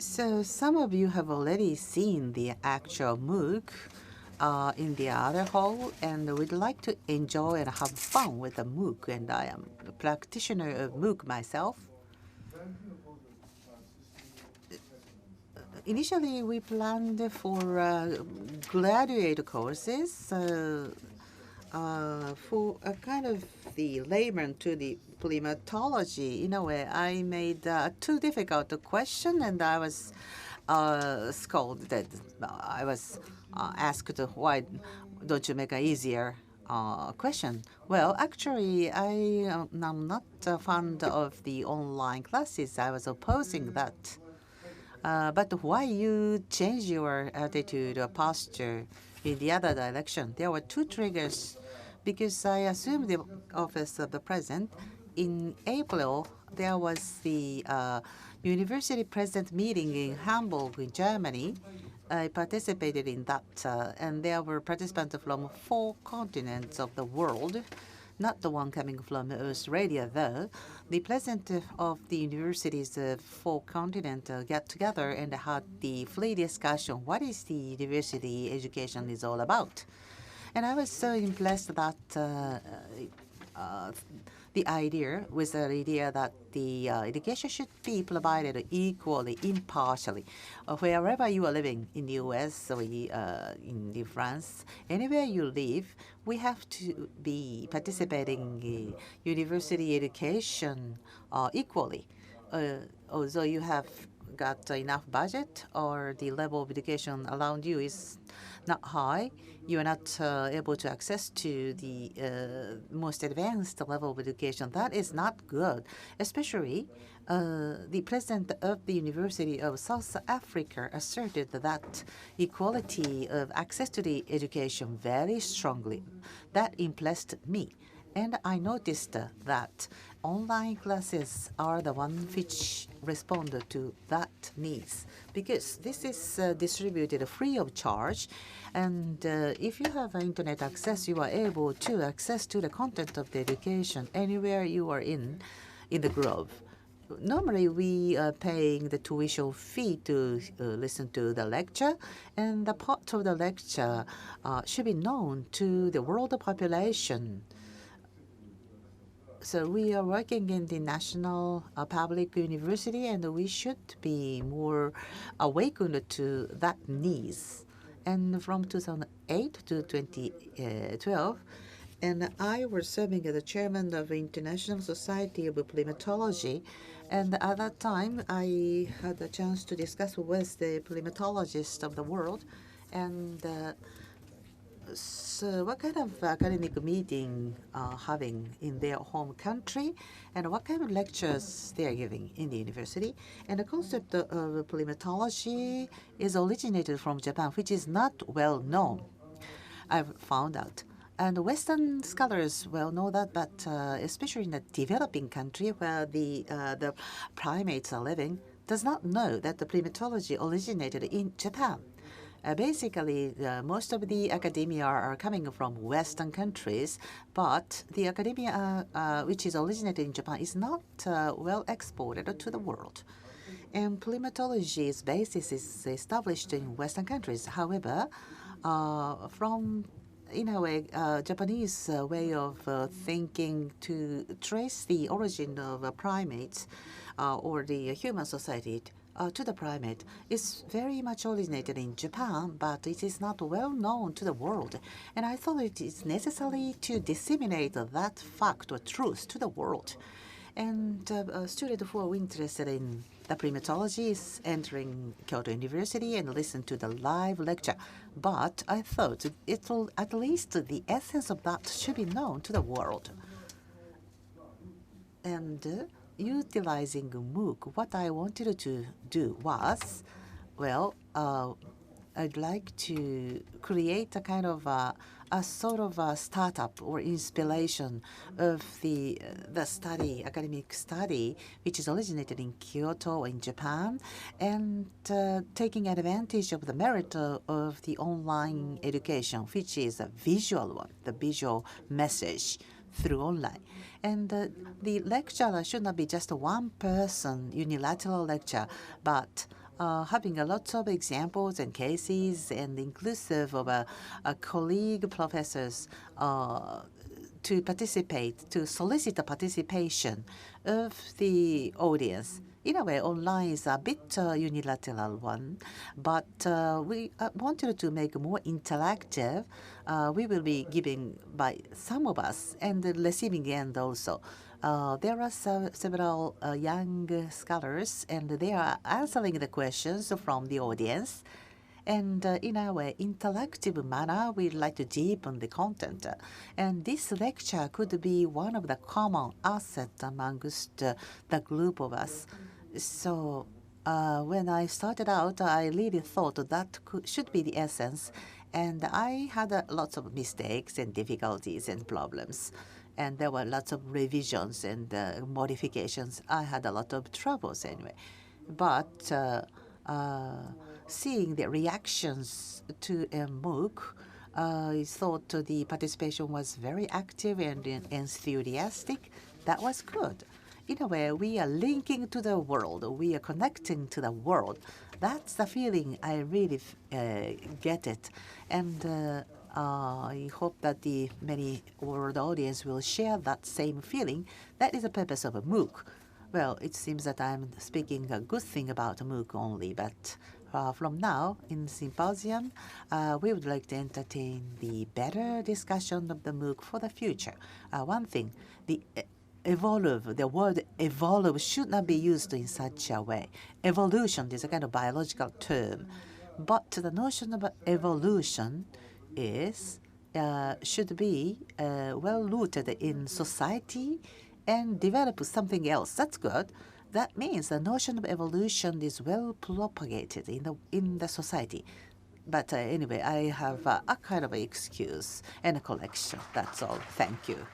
So some of you have already seen the actual MOOC in the other hall, and we'd like to enjoy and have fun with the MOOC. And I am a practitioner of MOOC myself. Initially, we planned for graduate courses for a kind of the layman to the primatology. In a way, I made too difficult a question, and I was scolded. I was asked, why don't you make an easier question? Well, actually, I am not fond of the online classes. I was opposing that. But why you change your attitude or posture in the other direction? There were two triggers. Because I assumed the office of the president, in April, there was the university president meeting in Hamburg, in Germany. I participated in that, and there were participants from 4 continents of the world, not the one coming from Australia, though. The president of the university's 4 continents got together and had the free discussion. What is the university education is all about? And I was so impressed that the idea was the idea that the education should be provided equally, impartially. Wherever you are living in the US or in France, anywhere you live, we have to be participating in university education equally. Although you have got enough budget or the level of education around you is not high, you are not able to access to the most advanced level of education. That is not good. Especially, the president of the University of South Africa asserted that equality of access to the education very strongly. That impressed me. And I noticed that online classes are the one which respond to that needs, because this is distributed free of charge. And if you have internet access, you are able to access to the content of the education anywhere you are in the globe. Normally, we are paying the tuition fee to listen to the lecture, and the part of the lecture should be known to the world population. So we are working in the national public university, and we should be more awakened to that needs. And from 2008 to 2012, and I was serving as the chairman of the International Society of Primatology. And at that time, I had a chance to discuss with the primatologists of the world. And so what kind of academic meeting having in their home country, and what kind of lectures they are giving in the university. And the concept of primatology is originated from Japan, which is not well known, I've found out. And Western scholars well know that, but especially in a developing country where the primates are living, does not know that the primatology originated in Japan. Basically, most of the academia are coming from Western countries, but the academia which is originated in Japan is not well exported to the world. And primatology's basis is established in Western countries. However, from in a way, Japanese way of thinking to trace the origin of primates or the human society to the primate is very much originated in Japan, but it is not well known to the world. And I thought it is necessary to disseminate that fact or truth to the world. And students who are interested in the primatology is entering Kyoto University and listen to the live lecture. But I thought it will, at least the essence of that should be known to the world. And utilizing MOOC, what I wanted to do was, well, I'd like to create a kind of a sort of a startup or inspiration of the study, academic study, which is originated in Kyoto in Japan, and taking advantage of the merit of the online education, which is a visual one, the visual message through online. And the lecturer should not be just one person, unilateral lecture, but having a lot of examples and cases and inclusive of a colleague professors to participate, to solicit the participation of the audience. In a way, online is a bit unilateral one, but we wanted to make more interactive. We will be giving by some of us and the receiving end also. There are several young scholars, and they are answering the questions from the audience. And in our interactive manner, we'd like to deepen the content. And this lecture could be one of the common assets amongst the group of us. So when I started out, I really thought that should be the essence. And I had lots of mistakes and difficulties and problems. And there were lots of revisions and modifications. I had a lot of troubles anyway. But seeing the reactions to a MOOC, I thought the participation was very active and enthusiastic. That was good. In a way, we are linking to the world. We are connecting to the world. That's the feeling I really get it. And I hope that the many world audience will share that same feeling. That is the purpose of a MOOC. Well, it seems that I'm speaking a good thing about MOOC only, but from now in Symposium, we would like to entertain the better discussion of the MOOC for the future. One thing, the word evolve should not be used in such a way. Evolution is a kind of biological term, but the notion of evolution is should be well rooted in society and develop something else. That's good. That means the notion of evolution is well propagated in the society. But anyway, I have a kind of excuse and a collection. That's all. Thank you.